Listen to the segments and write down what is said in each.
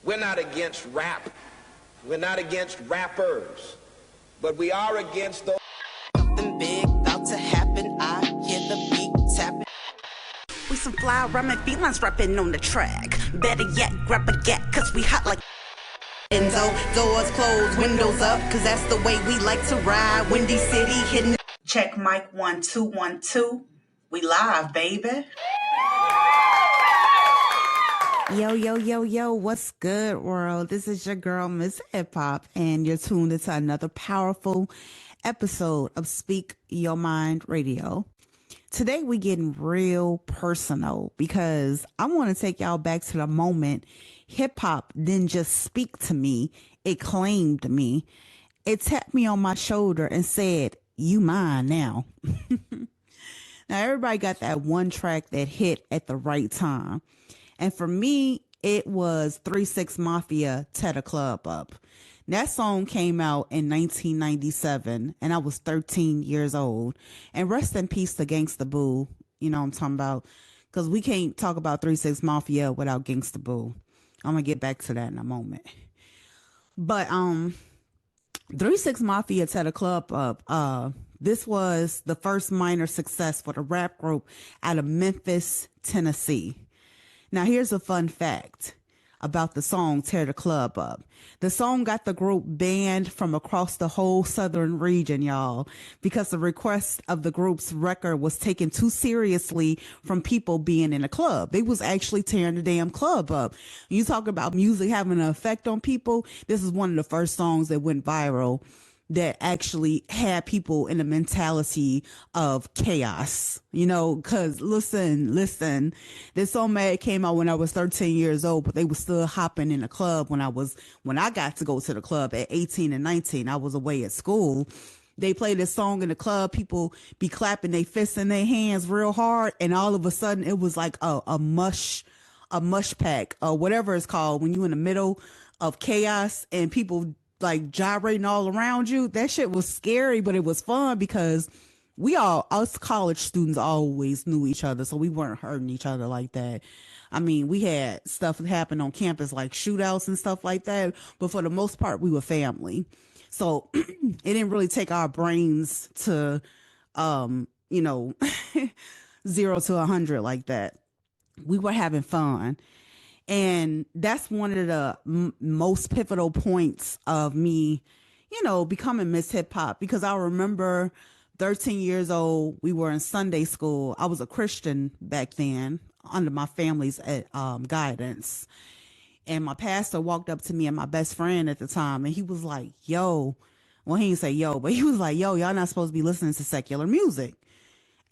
We're not against rap. We're not against rappers. But we are against those. Something big about to happen. I hear the beat tapping. We some fly rhyming felines rapping on the track. Better yet, grab a gat, cause we hot like Enzo. Doors closed, windows up, cause that's the way we like to ride. Windy City hitting. Check mic 1 2 1 2. We live, baby. Yo, what's good, world? This is your girl, MzHipHop, and you're tuned into another powerful episode of Speak Your Mind Radio. Today, we're getting real personal because I want to take y'all back to the moment hip-hop didn't just speak to me, it claimed me. It tapped me on my shoulder and said, "You mine now." Now, everybody got that one track that hit at the right time. And for me, it was 36MAFIA, Tear the Club Up. That song came out in 1997, and I was 13 years old. And rest in peace to Gangsta Boo. You know what I'm talking about? Because we can't talk about 36MAFIA without Gangsta Boo. I'm going to get back to that in a moment. But 36MAFIA, Tear the Club Up, this was the first minor success for the rap group out of Memphis, Tennessee. Now, here's a fun fact about the song Tear the Club Up. The song got the group banned from across the whole southern region, y'all, because the request of the group's record was taken too seriously from people being in a club. They was actually tearing the damn club up. You talk about music having an effect on people. This is one of the first songs that went viral that actually had people in the mentality of chaos, you know, because listen, this song Mad came out when I was 13 years old, but they were still hopping in the club when I got to go to the club at 18 and 19. I was away at school. They played this song in the club. People be clapping their fists in their hands real hard. And all of a sudden it was like a mush pack or whatever it's called when you're in the middle of chaos and people like gyrating all around you. That shit was scary, but it was fun because us college students always knew each other, so we weren't hurting each other like that. I mean, we had stuff happen on campus like shootouts and stuff like that, but for the most part, we were family. So it didn't really take our brains to, 0 to 100 like that. We were having fun. And that's one of the most pivotal points of me, becoming MzHipHop, because I remember 13 years old, we were in Sunday school. I was a Christian back then under my family's guidance. And my pastor walked up to me and my best friend at the time, and he was like, yo, well, he didn't say yo, but he was like, yo, y'all not supposed to be listening to secular music.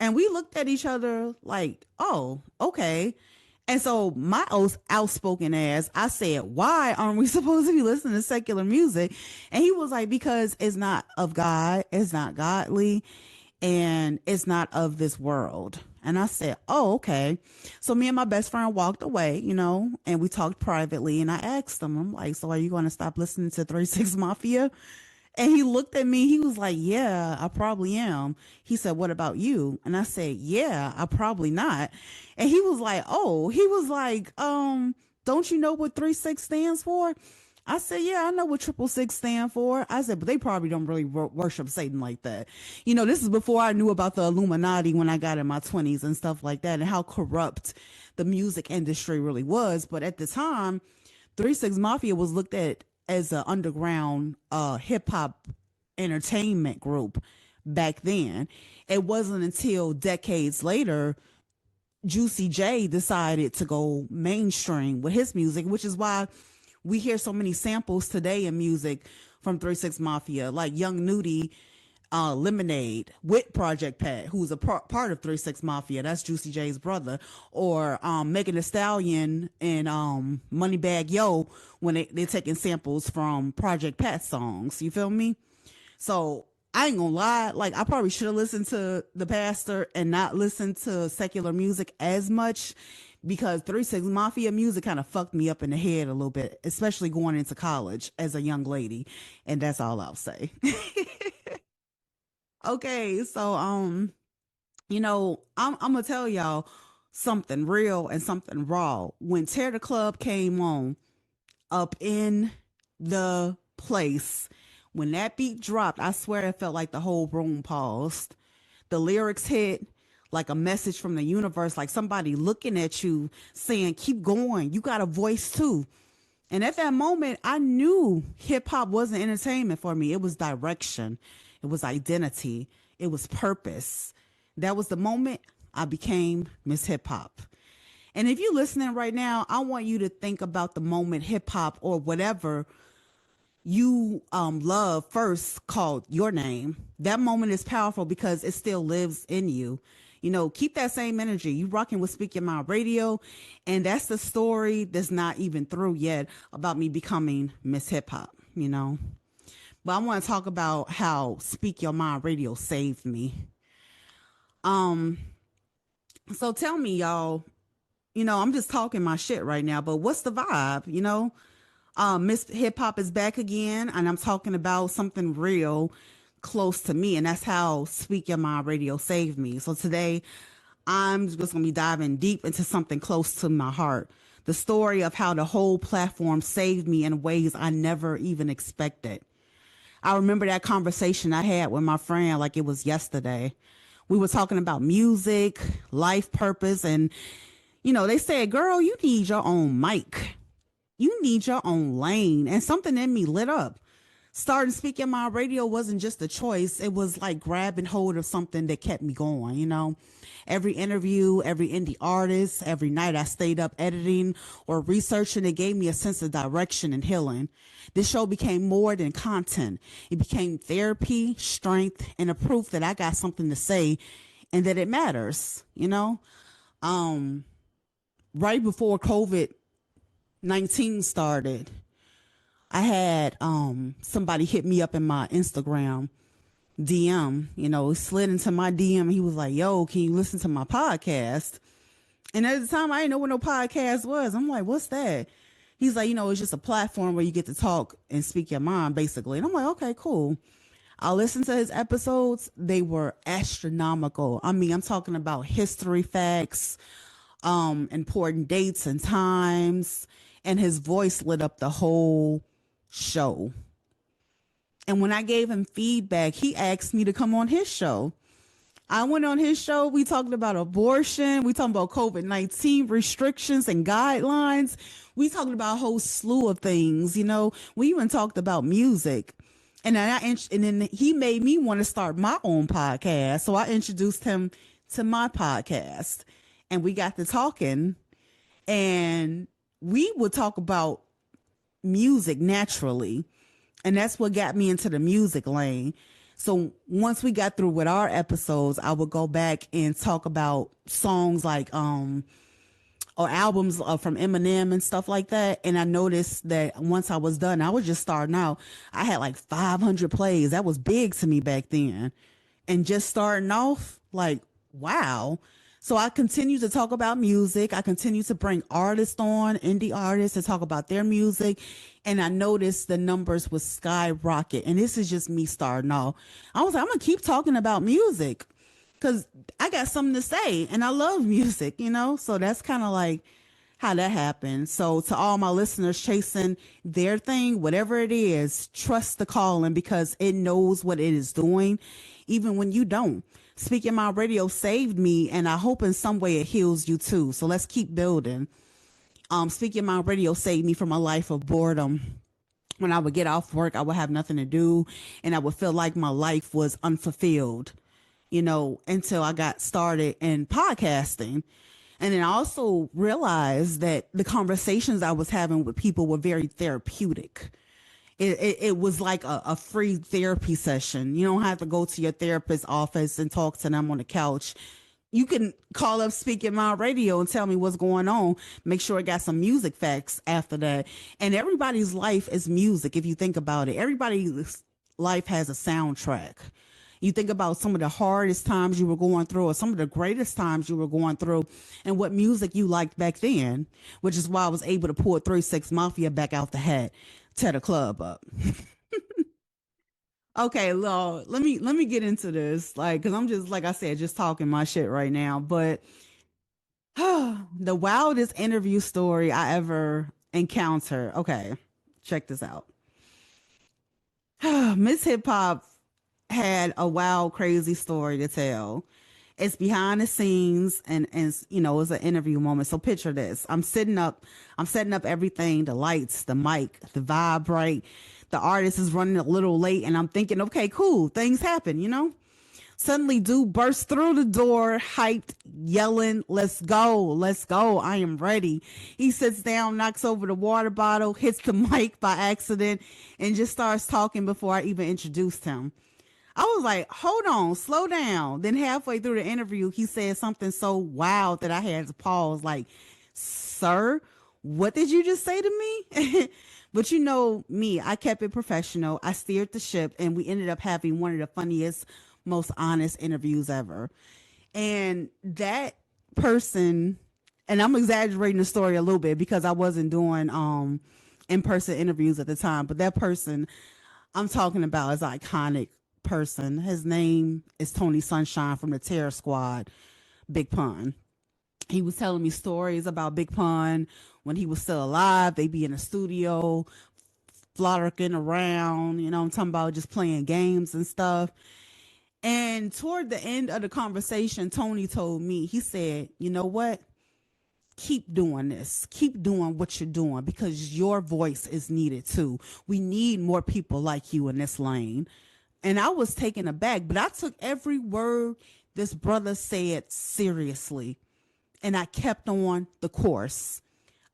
And we looked at each other like, oh, okay. And so my outspoken ass, I said, why aren't we supposed to be listening to secular music? And he was like, because it's not of God, it's not godly, and it's not of this world. And I said, oh, okay. So me and my best friend walked away, and we talked privately. And I asked him, I'm like, so are you going to stop listening to 36MAFIA? And he looked at me. He was like, yeah, I probably am. He said, what about you? And I said, yeah, I probably not. And he was like, don't you know what 36 stands for? I said, yeah, I know what 666 stand for. I said, but they probably don't really worship Satan like that. This is before I knew about the Illuminati when I got in my 20s and stuff like that and how corrupt the music industry really was. But at the time, 36MAFIA was looked at as an underground hip hop entertainment group back then. It wasn't until decades later Juicy J decided to go mainstream with his music, which is why we hear so many samples today in music from 36MAFIA, like Young Nudie, Lemonade with Project Pat, who's a part of 36MAFIA. That's Juicy J's brother. Or Megan Thee Stallion and Moneybagg Yo when they're taking samples from Project Pat songs. You feel me? So I ain't gonna lie, like I probably should have listened to the pastor and not listened to secular music as much, because 36MAFIA music kind of fucked me up in the head a little bit, especially going into college as a young lady. And that's all I'll say. Okay, so I'm gonna tell y'all something real and something raw. When Tear the Club came on, up in the place. When that beat dropped, I swear it felt like the whole room paused. The lyrics hit like a message from the universe, like somebody looking at you saying, keep going. You got a voice too. And at that moment, I knew hip hop wasn't entertainment for me. It was direction. It was identity. It was purpose. That was the moment I became MzHipHop. And if you're listening right now, I want you to think about the moment hip hop or whatever you love first called your name. That moment is powerful because it still lives in you. You know, keep that same energy. You rocking with Speak Your Mind Radio. And that's the story that's not even through yet about me becoming MzHipHop, you know. But I want to talk about how Speak Your Mind Radio saved me. So tell me, y'all, you know, I'm just talking my shit right now, but what's the vibe, you know? MzHipHop is back again, and I'm talking about something real close to me, and that's how Speak Your Mind Radio saved me. So today, I'm just going to be diving deep into something close to my heart. The story of how the whole platform saved me in ways I never even expected. I remember that conversation I had with my friend like it was yesterday. We were talking about music, life purpose, and, you know, they said, girl, you need your own mic. You need your own lane. And something in me lit up. Starting Speaking My Radio wasn't just a choice. It was like grabbing hold of something that kept me going, you know. Every interview, every indie artist, every night I stayed up editing or researching, it gave me a sense of direction and healing. This show became more than content. It became therapy, strength, and a proof that I got something to say and that it matters, you know. Right before COVID-19 started, I had somebody hit me up in my Instagram DM, you know, slid into my DM. He was like, yo, can you listen to my podcast? And at the time, I didn't know what no podcast was. I'm like, what's that? He's like, you know, it's just a platform where you get to talk and speak your mind, basically. And I'm like, okay, cool. I listened to his episodes. They were astronomical. I mean, I'm talking about history facts, important dates and times, and his voice lit up the whole show. And when I gave him feedback, he asked me to come on his show. I went on his show. We talked about abortion. We talked about COVID-19 restrictions and guidelines. We talked about a whole slew of things. You know, we even talked about music. And then he made me want to start my own podcast. So I introduced him to my podcast, and we got to talking, and we would talk about music naturally. And that's what got me into the music lane. So once we got through with our episodes, I would go back and talk about songs like, or albums from Eminem and stuff like that. And I noticed that once I was done, I was just starting out. I had like 500 plays. That was big to me back then. And just starting off, like, wow. So I continue to talk about music. I continue to bring artists on, indie artists, to talk about their music. And I noticed the numbers would skyrocket. And this is just me starting off. I was like, I'm going to keep talking about music because I got something to say and I love music, you know? So that's kind of like how that happened. So to all my listeners chasing their thing, whatever it is, trust the calling because it knows what it is doing, even when you don't. Speaking My Radio saved me, and I hope in some way it heals you too. So let's keep building. Speaking My Radio saved me from a life of boredom. When I would get off work, I would have nothing to do, and I would feel like my life was unfulfilled, you know, until I got started in podcasting. And then I also realized that the conversations I was having with people were very therapeutic. It was like a free therapy session. You don't have to go to your therapist's office and talk to them on the couch. You can call up Speaking My Radio and tell me what's going on. Make sure it got some music facts after that. And everybody's life is music, if you think about it. Everybody's life has a soundtrack. You think about some of the hardest times you were going through or some of the greatest times you were going through and what music you liked back then, which is why I was able to pull 36MAFIA back out the hat. Tear the club up. Okay, Lord, let me get into this, like, because I'm just, like I said, just talking my shit right now. But the wildest interview story I ever encountered. Okay, Check this out. MzHipHop had a wild, crazy story to tell. It's behind the scenes and you know, it's an interview moment. So picture this. I'm setting up everything, the lights, the mic, the vibe right. The artist is running a little late and I'm thinking, okay, cool. Things happen, you know? Suddenly dude bursts through the door, hyped, yelling, let's go, I am ready. He sits down, knocks over the water bottle, hits the mic by accident, and just starts talking before I even introduced him. I was like, hold on, slow down. Then halfway through the interview, he said something so wild that I had to pause, like, sir, what did you just say to me? But you know me, I kept it professional. I steered the ship, and we ended up having one of the funniest, most honest interviews ever. And that person, and I'm exaggerating the story a little bit because I wasn't doing in-person interviews at the time, but that person I'm talking about is an iconic person. His name is Tony Sunshine from the Terror Squad, Big Pun. He was telling me stories about Big Pun when he was still alive. They'd be in the studio, frolicking around, you know, I'm talking about just playing games and stuff. And toward the end of the conversation, Tony told me, he said, you know what? Keep doing this. Keep doing what you're doing because your voice is needed too. We need more people like you in this lane. And I was taken aback, but I took every word this brother said seriously. And I kept on the course.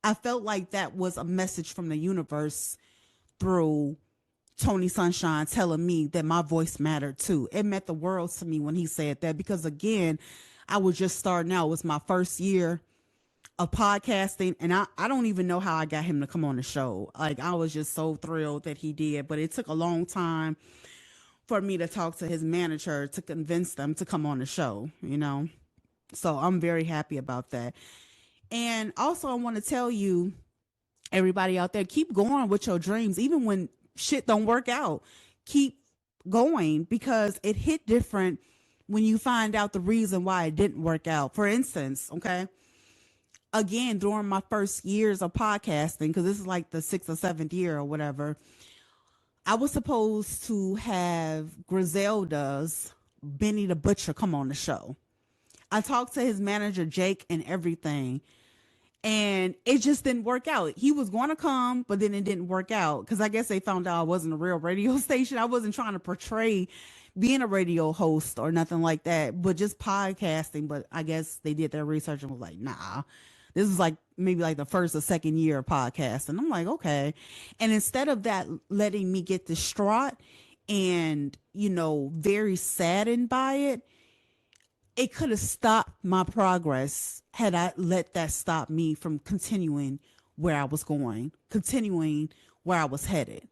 I felt like that was a message from the universe through Tony Sunshine telling me that my voice mattered too. It meant the world to me when he said that because, again, I was just starting out. It was my first year of podcasting, and I don't even know how I got him to come on the show. Like, I was just so thrilled that he did, but it took a long time for me to talk to his manager to convince them to come on the show, you know? So I'm very happy about that. And also I want to tell you, everybody out there, keep going with your dreams, even when shit don't work out. Keep going because it hit different when you find out the reason why it didn't work out. For instance, okay, again, during my first years of podcasting, because this is like the 6th or 7th year or whatever, I was supposed to have Griselda's Benny the Butcher come on the show. I talked to his manager, Jake, and everything. And it just didn't work out. He was going to come, but then it didn't work out because I guess they found out I wasn't a real radio station. I wasn't trying to portray being a radio host or nothing like that, but just podcasting. But I guess they did their research and was like, nah, this is like maybe like the first or second year of podcast. And I'm like, okay. And instead of that letting me get distraught and, you know, very saddened by it, it could have stopped my progress had I let that stop me from continuing where I was going, continuing where I was headed.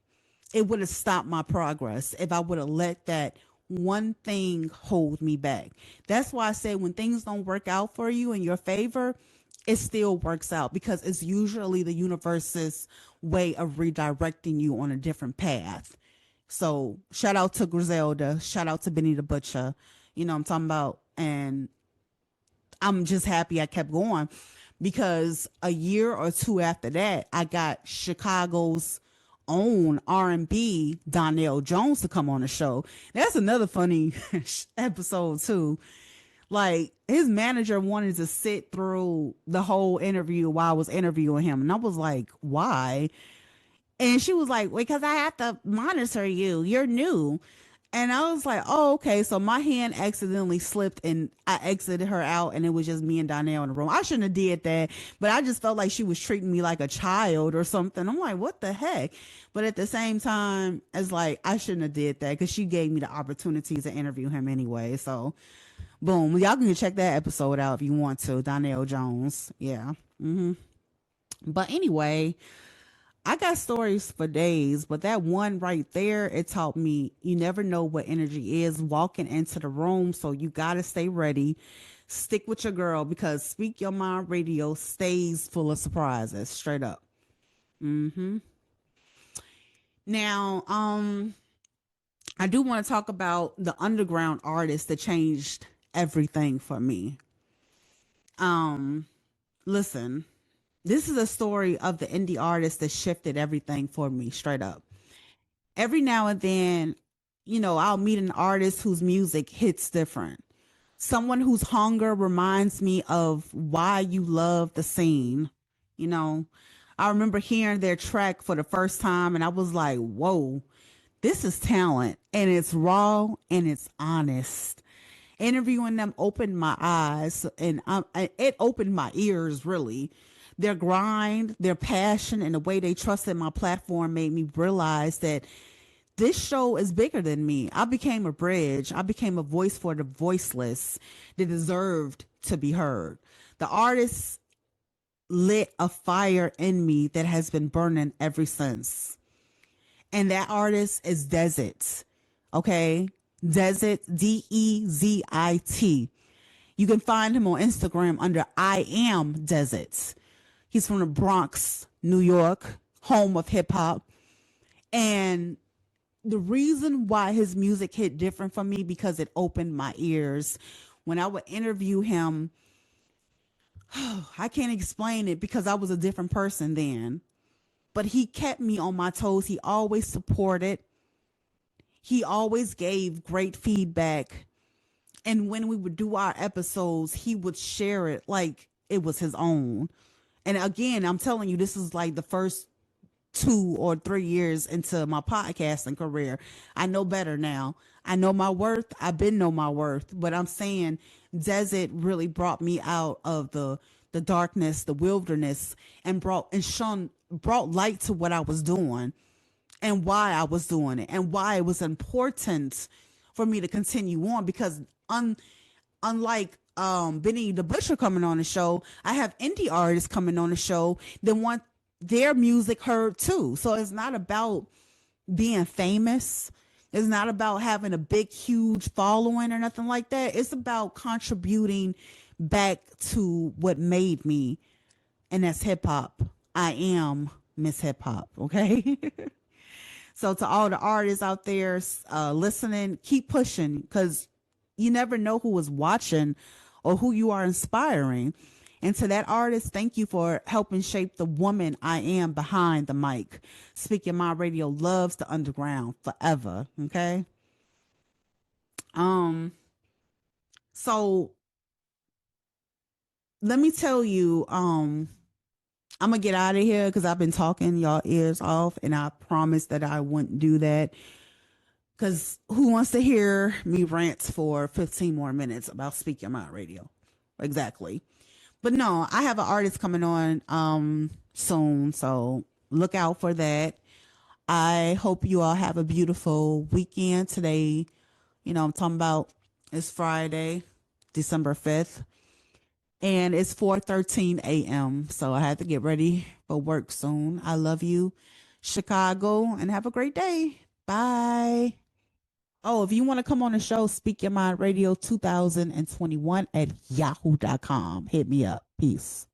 It would have stopped my progress if I would have let that one thing hold me back. That's why I say when things don't work out for you in your favor, it still works out because it's usually the universe's way of redirecting you on a different path. So shout out to Griselda, shout out to Benny the Butcher. You know what I'm talking about? And I'm just happy I kept going because a year or two after that, I got Chicago's own R&B Donnell Jones to come on the show. That's another funny episode too. Like his manager wanted to sit through the whole interview while I was interviewing him. And I was like, why? And she was like, because I have to monitor you. You're new. And I was like, oh, okay. So my hand accidentally slipped and I exited her out and it was just me and Donnell in the room. I shouldn't have did that, but I just felt like she was treating me like a child or something. I'm like, what the heck? But at the same time, it's like, I shouldn't have did that because she gave me the opportunity to interview him anyway. So boom, y'all can check that episode out if you want to. Donnell Jones. Yeah. But anyway, I got stories for days, but that one right there, it taught me you never know what energy is walking into the room. So you got to stay ready. Stick with your girl because Speak Your Mind Radio stays full of surprises. Straight up. Now, I do want to talk about the underground artist that changed everything for me. Listen, This is a story of the indie artist that shifted everything for me, straight up. Every now and then, I'll meet an artist whose music hits different. Someone whose hunger reminds me of why you love the scene. You know, I remember hearing their track for the first time and I was like, whoa, this is talent, and it's raw and it's honest. Interviewing them opened my eyes, and it opened my ears, really. Their grind, their passion, and the way they trusted my platform made me realize that this show is bigger than me. I became a bridge. I became a voice for the voiceless that deserved to be heard. The artist lit a fire in me that has been burning ever since. And that artist is Dezit. Okay? Dezit, Dezit. You can find him on Instagram under I Am Dezit. He's from the Bronx, New York, home of hip hop. And the reason why his music hit different for me because it opened my ears. When I would interview him, I can't explain it because I was a different person then. But he kept me on my toes. He always supported. He always gave great feedback. And when we would do our episodes, he would share it like it was his own. And again, I'm telling you, this is like the first 2 or 3 years into my podcasting career. I know better now. I know my worth. I've been know my worth. But I'm saying Desert really brought me out of the darkness, the wilderness, and brought light to what I was doing and why I was doing it and why it was important for me to continue on because unlike Benny the Butcher coming on the show, I have indie artists coming on the show that want their music heard too. So it's not about being famous. It's not about having a big, huge following or nothing like that. It's about contributing back to what made me, and that's hip hop. I am MzHipHop. Okay. So to all the artists out there listening, keep pushing because you never know who is watching or who you are inspiring. And to that artist, thank you for helping shape the woman I am behind the mic. Speaking My Radio loves the underground forever. Okay. So let me tell you, I'm gonna get out of here because I've been talking y'all ears off, and I promised that I wouldn't do that. Because who wants to hear me rant for 15 more minutes about Speaking My Radio? Exactly. But no, I have an artist coming on soon, so look out for that. I hope you all have a beautiful weekend today. I'm talking about it's Friday, December 5th, and it's 4:13 a.m. So I have to get ready for work soon. I love you, Chicago, and have a great day. Bye. Oh, if you want to come on the show, Speak Your Mind Radio 2021 at yahoo.com. Hit me up. Peace.